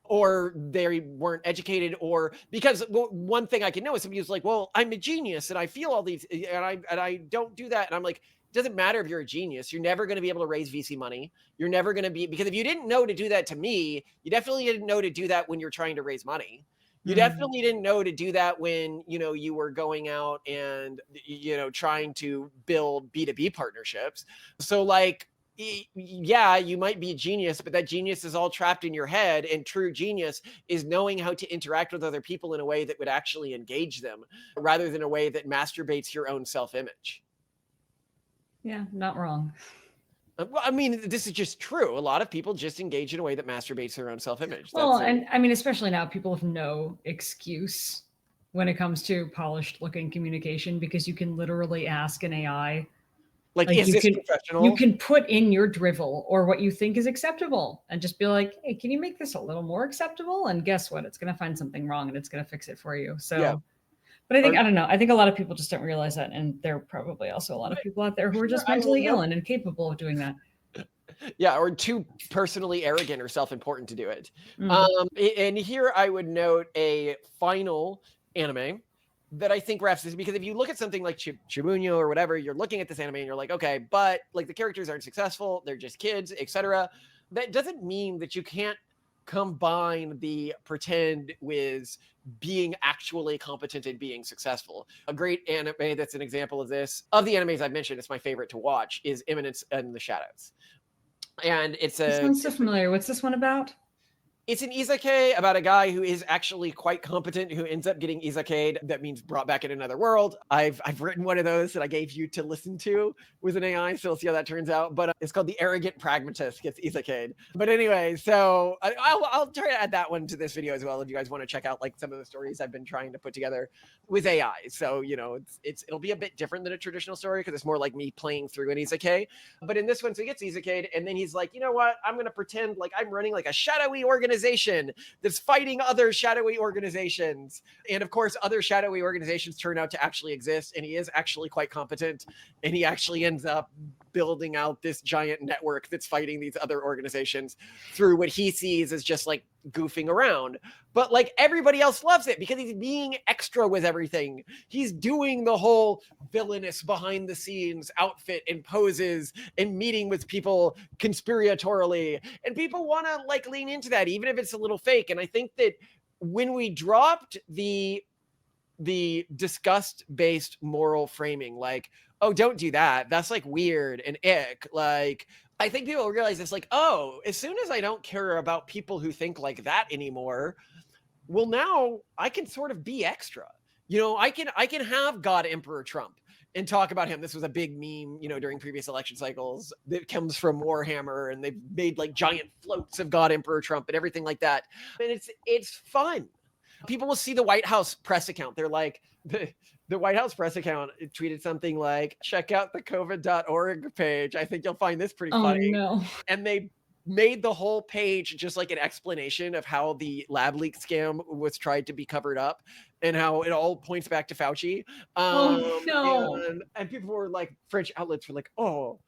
or they weren't educated, or because one thing I can know is somebody who's like, well, I'm a genius and I feel all these, and I don't do that. And I'm like, it doesn't matter if you're a genius. You're never going to be able to raise VC money. You're never going to be, because if you didn't know to do that to me, you definitely didn't know to do that when you're trying to raise money. You definitely didn't know to do that when, you know, you were going out and, you know, trying to build B2B partnerships. So like, yeah, you might be a genius, but that genius is all trapped in your head. And true genius is knowing how to interact with other people in a way that would actually engage them, rather than a way that masturbates your own self-image. Yeah, not wrong. Well, I mean, this is just true. A lot of people just engage in a way that masturbates their own self-image. Well, and I mean, especially now, people have no excuse when it comes to polished looking communication, because you can literally ask an AI, like is this professional? You can put in your drivel or what you think is acceptable and just be like, hey, can you make this a little more acceptable? And guess what? It's going to find something wrong and it's going to fix it for you. So, yeah. But I think, I don't know, I think a lot of people just don't realize that. And there are probably also a lot of people out there who are just mentally ill and incapable of doing that. Yeah, or too personally arrogant or self-important to do it. And here I would note a final anime that I think wraps this, because if you look at something like Chunibyo or whatever, you're looking at this anime and you're like, okay, but like the characters aren't successful, they're just kids, etc. That doesn't mean that you can't combine the pretend with being actually competent and being successful. A great anime that's an example of this, of the animes I've mentioned, it's my favorite to watch, is Imminence in the Shadows. And it's this one's so familiar. What's this one about? It's an isekai about a guy who is actually quite competent, who ends up getting isekai'd. That means brought back in another world. I've written one of those that I gave you to listen to with an AI, so we'll see how that turns out. But it's called The Arrogant Pragmatist Gets Isekai'd. But anyway, so I'll try to add that one to this video as well, if you guys want to check out like some of the stories I've been trying to put together with AI. So, you know, it'll be a bit different than a traditional story, because it's more like me playing through an isekai. But in this one, so he gets isekai'd, and then he's like, you know what? I'm going to pretend like I'm running like a shadowy organization that's fighting other shadowy organizations. And of course, other shadowy organizations turn out to actually exist, and he is actually quite competent, and he actually ends up building out this giant network that's fighting these other organizations through what he sees as just like goofing around. But like everybody else loves it because he's being extra with everything. He's doing the whole villainous behind the scenes outfit and poses and meeting with people conspiratorially. And people want to like lean into that, even if it's a little fake. And I think that when we dropped the disgust-based moral framing, like, oh, don't do that, that's like weird and ick, like, I think people realize it's like, oh, as soon as I don't care about people who think like that anymore, well, now I can sort of be extra. You know, I can have God Emperor Trump and talk about him. This was a big meme, you know, during previous election cycles that comes from Warhammer, and they've made like giant floats of God Emperor Trump and everything like that. And it's fun. People will see the White House press account. They're like, the White House press account tweeted something like, check out the covid.org page. I think you'll find this pretty funny. No. And they made the whole page just like an explanation of how the lab leak scam was tried to be covered up and how it all points back to Fauci. No. And people were like, French outlets were like, oh,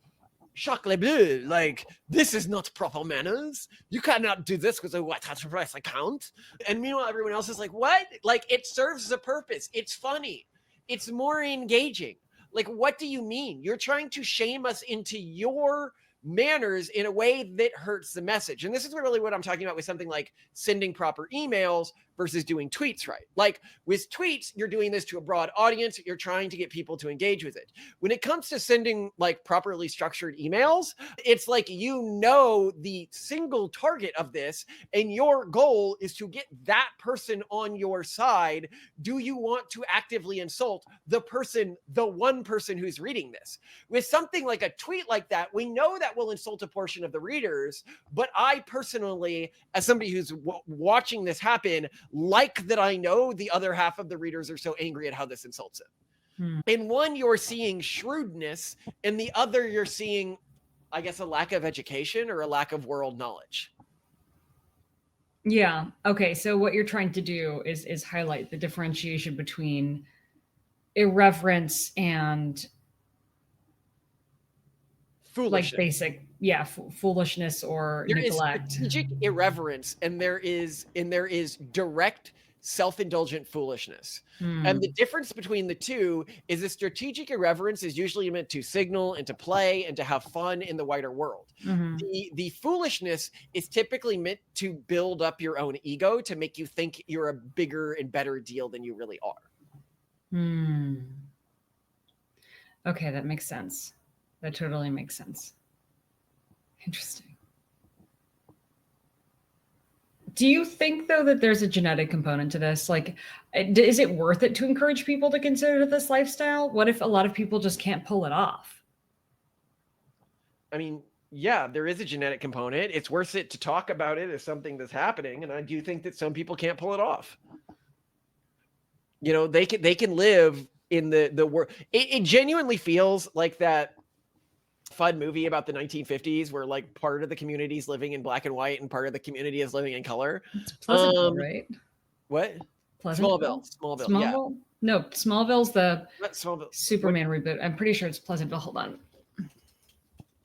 Chocolat Bleu, like, this is not proper manners. You cannot do this with a White House press account. And meanwhile, everyone else is like, what? Like, it serves a purpose. It's funny. It's more engaging. Like, what do you mean? You're trying to shame us into your manners in a way that hurts the message. And this is really what I'm talking about with something like sending proper emails versus doing tweets right. Like with tweets, you're doing this to a broad audience. You're trying to get people to engage with it. When it comes to sending like properly structured emails, it's like, you know, the single target of this, and your goal is to get that person on your side. Do you want to actively insult the person, the one person who's reading this? With something like a tweet like that, we know that will insult a portion of the readers, but I personally, as somebody who's watching this happen, like that I know the other half of the readers are so angry at how this insults it. In one, you're seeing shrewdness, and the other, you're seeing, I guess, a lack of education or a lack of world knowledge. Yeah. Okay. So what you're trying to do is highlight the differentiation between irreverence and foolishness. Like basic, foolishness or there neglect. Is strategic irreverence, and there is direct self-indulgent foolishness. And the difference between the two is the strategic irreverence is usually meant to signal and to play and to have fun in the wider world. The foolishness is typically meant to build up your own ego, to make you think you're a bigger and better deal than you really are. Okay, that makes sense. That totally makes sense. Interesting. Do you think, though, that there's a genetic component to this? Like, is it worth it to encourage people to consider this lifestyle? What if a lot of people just can't pull it off? I mean, yeah, there is a genetic component. It's worth it to talk about it as something that's happening. And I do think that some people can't pull it off. You know, they can live in the world. It genuinely feels like that fun movie about the 1950s where like part of the community is living in black and white and part of the community is living in color. It's Pleasantville, right? What? Pleasantville? Smallville. Yeah. No, Smallville's the Smallville. Superman reboot. I'm pretty sure it's Pleasantville. Hold on.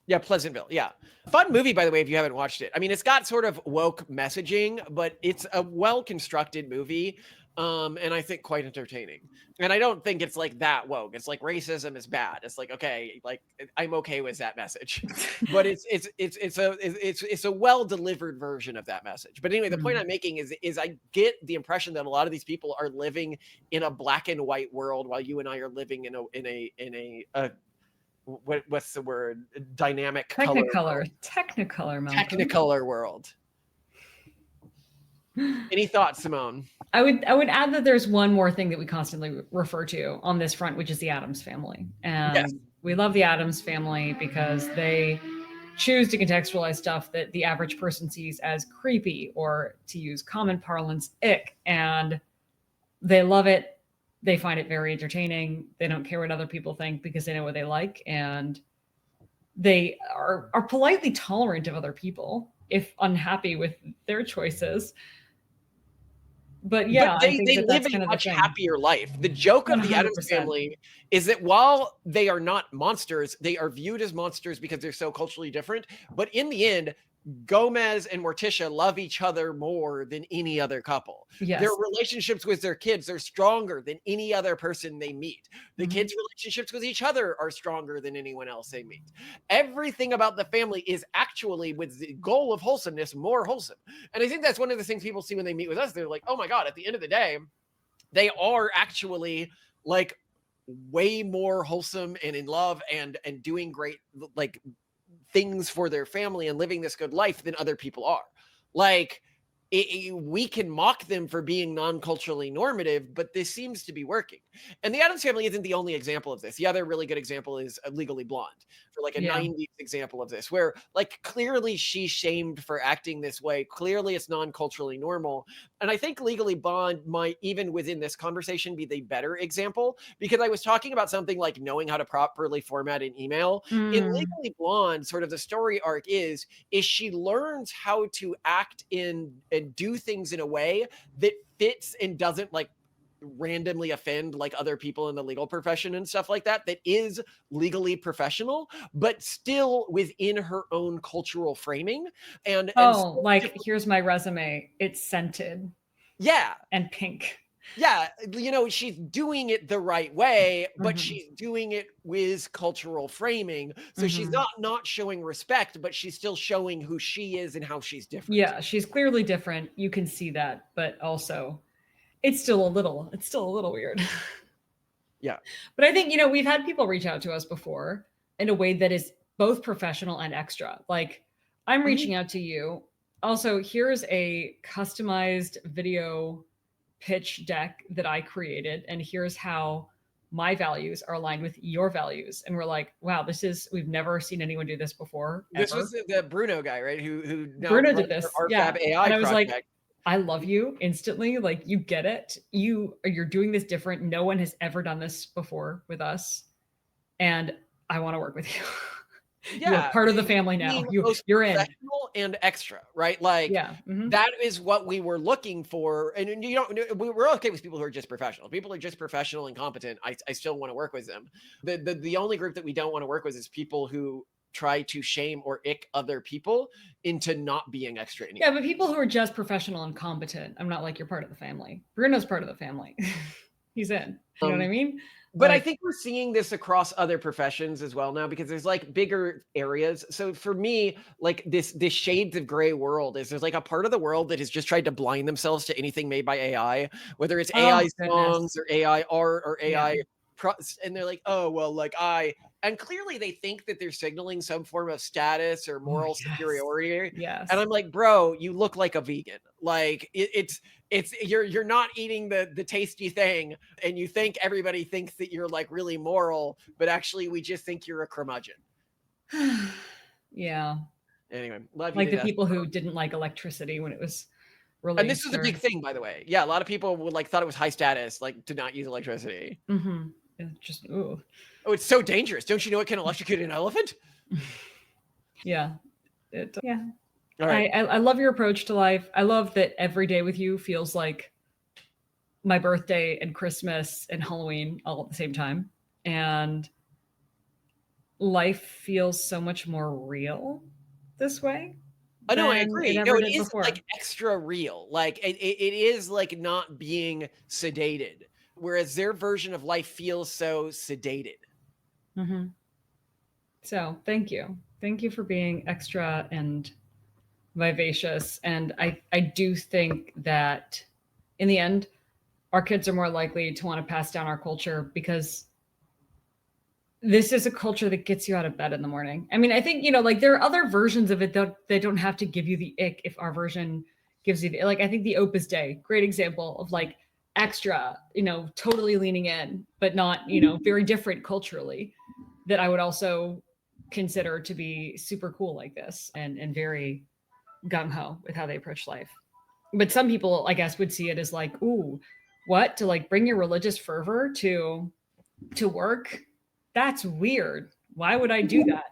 Yeah, Pleasantville. Yeah. Fun movie, by the way, if you haven't watched it. I mean, it's got sort of woke messaging, but it's a well-constructed movie. And I think quite entertaining. And I don't think it's like that woke. It's like racism is bad. It's like, okay, like I'm okay with that message, but it's a well-delivered version of that message. But anyway, the point I'm making is I get the impression that a lot of these people are living in a black and white world while you and I are living in a what's the word? Dynamic Technicolor world. Any thoughts, Simone? I would add that there's one more thing that we constantly refer to on this front, which is the Addams family. And we love the Addams family because they choose to contextualize stuff that the average person sees as creepy, or to use common parlance, ick. And they love it. They find it very entertaining. They don't care what other people think because they know what they like. And they are politely tolerant of other people if unhappy with their choices. But yeah, they live a much happier life. The joke of the Addams family is that while they are not monsters, they are viewed as monsters because they're so culturally different. But in the end, Gomez and Morticia love each other more than any other couple. Yes. Their relationships with their kids are stronger than any other person they meet. The kids' relationships with each other are stronger than anyone else they meet. Everything about the family is actually, with the goal of wholesomeness, more wholesome. And I think that's one of the things people see when they meet with us. They're like, oh my God, at the end of the day, they are actually like way more wholesome and in love and doing great, like, things for their family and living this good life than other people are. Like, we can mock them for being non-culturally normative, but this seems to be working. And the Addams family isn't the only example of this. The other really good example is Legally Blonde, for like a 90s example of this, where like clearly she's shamed for acting this way. Clearly it's non-culturally normal. And I think Legally Blonde might, even within this conversation, be the better example, because I was talking about something like knowing how to properly format an email. In Legally Blonde, sort of the story arc is she learns how to act in and do things in a way that fits and doesn't like randomly offend like other people in the legal profession and stuff like that, that is legally professional, but still within her own cultural framing. And like, here's my resume. It's scented. Yeah. And pink. Yeah, you know, she's doing it the right way, but she's doing it with cultural framing. So she's not showing respect, but she's still showing who she is and how she's different. Yeah, she's clearly different. You can see that, but also it's still a little weird. Yeah. But I think, you know, we've had people reach out to us before in a way that is both professional and extra. Like, I'm reaching out to you. Also, here's a customized video pitch deck that I created, and here's how my values are aligned with your values. And we're like, wow, we've never seen anyone do this before. This ever. was the Bruno guy, right? Who Bruno did this. RFAB AI and I was project. like, I love you instantly. Like, you get it. You're doing this different. No one has ever done this before with us. And I want to work with you. Yeah, you're part of the family now. You're in. And extra, right? Like, that is what we were looking for. And you know, we're okay with people who are just professional. People are just professional and competent. I still want to work with them. The only group that we don't want to work with is people who try to shame or ick other people into not being extra anymore. Yeah, but people who are just professional and competent, I'm not like, you're part of the family. Bruno's part of the family. He's in. You know what I mean? But I think we're seeing this across other professions as well now, because there's like bigger areas. So for me, like this shades of gray world is there's like a part of the world that has just tried to blind themselves to anything made by AI, whether it's AI songs or AI art or AI, and they're like, oh, well, like and clearly they think that they're signaling some form of status or moral superiority. Yes. And I'm like, bro, you look like a vegan. Like it's you're not eating the tasty thing, and you think everybody thinks that you're like really moral, but actually we just think you're a curmudgeon. Yeah. Anyway, love you. Like the people who didn't like electricity when it was released. And this is a big thing, by the way. Yeah, a lot of people would like thought it was high status, like to not use electricity. Just ooh. Oh, it's so dangerous. Don't you know it can electrocute an elephant? Yeah. Yeah. All right. I love your approach to life. I love that every day with you feels like my birthday and Christmas and Halloween all at the same time. And life feels so much more real this way. I know, I agree. No, it is like extra real. Like it is like not being sedated, whereas their version of life feels so sedated. So thank you. Thank you for being extra and vivacious. And I do think that in the end, our kids are more likely to want to pass down our culture, because this is a culture that gets you out of bed in the morning. I mean, I think, you know, like there are other versions of it that they don't have to give you the ick if our version gives you the, like, I think the Opus Dei, great example of like extra, you know, totally leaning in, but not, you know, very different culturally, that I would also consider to be super cool like this and very gung-ho with how they approach life. But some people, I guess, would see it as like, ooh, what? To like bring your religious fervor to work? That's weird. Why would I do that?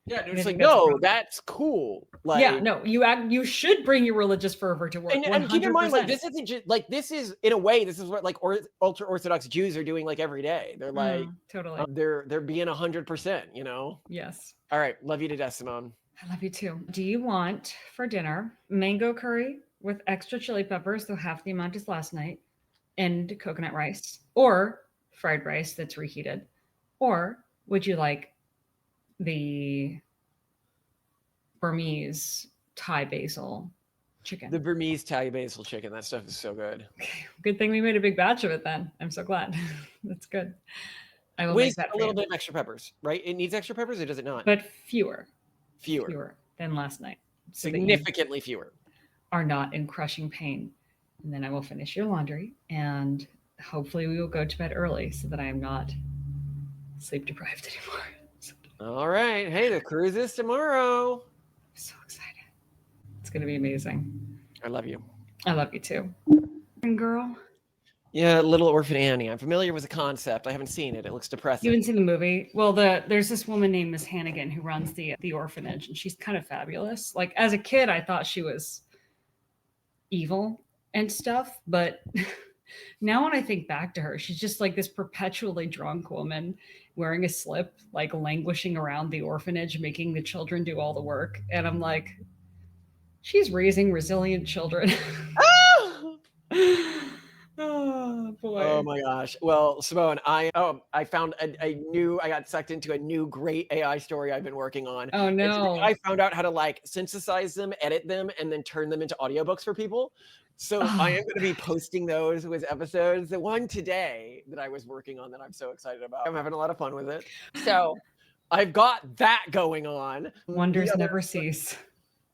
Yeah, it's like, no, that's cool. Like, yeah, no, you should bring your religious fervor to work. And keep in mind, like, this isn't just like, this is in a way, this is what like ultra Orthodox Jews are doing like every day. They're like, totally, they're being 100%, you know? Yes. All right, love you to death, Simone. I love you too. Do you want for dinner mango curry with extra chili peppers, so half the amount as last night, and coconut rice, or fried rice that's reheated? Or would you like the Burmese Thai basil chicken? The Burmese Thai basil chicken. That stuff is so good. Good thing we made a big batch of it then. I'm so glad. That's good. I will make that a little bit of extra peppers, right? It needs extra peppers, or does it not? But fewer than last night. So significantly fewer. Are not in crushing pain. And then I will finish your laundry, and hopefully we will go to bed early so that I am not sleep deprived anymore. All right. Hey, the cruise is tomorrow. I'm so excited. It's going to be amazing. I love you. I love you too. And girl. Yeah, Little Orphan Annie. I'm familiar with the concept. I haven't seen it. It looks depressing. You haven't seen the movie? Well, there's this woman named Miss Hannigan who runs the orphanage, and she's kind of fabulous. Like, as a kid, I thought she was evil and stuff, but now when I think back to her, she's just like this perpetually drunk woman wearing a slip, like languishing around the orphanage, making the children do all the work. And I'm like, she's raising resilient children. Oh my gosh. Well, Simone, I found I got sucked into a new great AI story I've been working on. Oh And no. today I found out how to like synthesize them, edit them, and then turn them into audiobooks for people. So I am going to be posting those with episodes. The one today that I was working on that I'm so excited about. I'm having a lot of fun with it. So I've got that going on. Wonders never cease.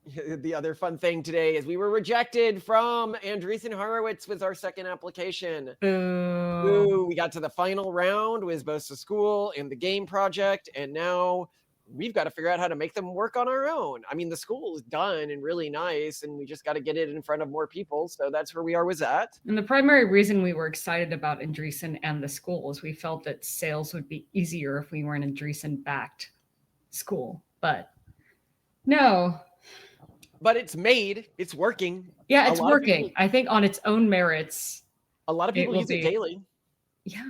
The other fun thing today is we were rejected from Andreessen Horowitz with our second application. Ooh, we got to the final round with both the school and the game project, and now we've got to figure out how to make them work on our own. I mean, the school is done and really nice, and we just got to get it in front of more people. So that's where we are with that. And the primary reason we were excited about Andreessen and the school is we felt that sales would be easier if we were an Andreessen-backed school. But no. But it's made. It's working. Yeah, it's working. I think on its own merits. A lot of people use it daily. Yeah.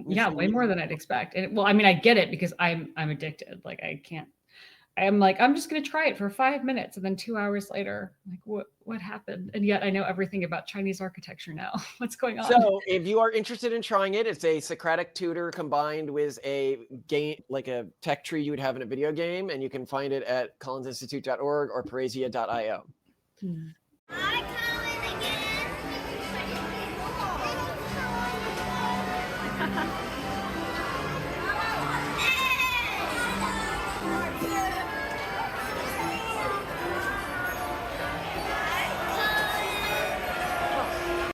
Yeah, way more than I'd expect. And well, I mean, I get it because I'm addicted. Like I'm just going to try it for 5 minutes, and then 2 hours later, like what happened? And yet I know everything about Chinese architecture now. What's going on? So if you are interested in trying it, it's a Socratic tutor combined with a game, like a tech tree you would have in a video game, and you can find it at collinsinstitute.org or parasia.io. Hi, Colin again.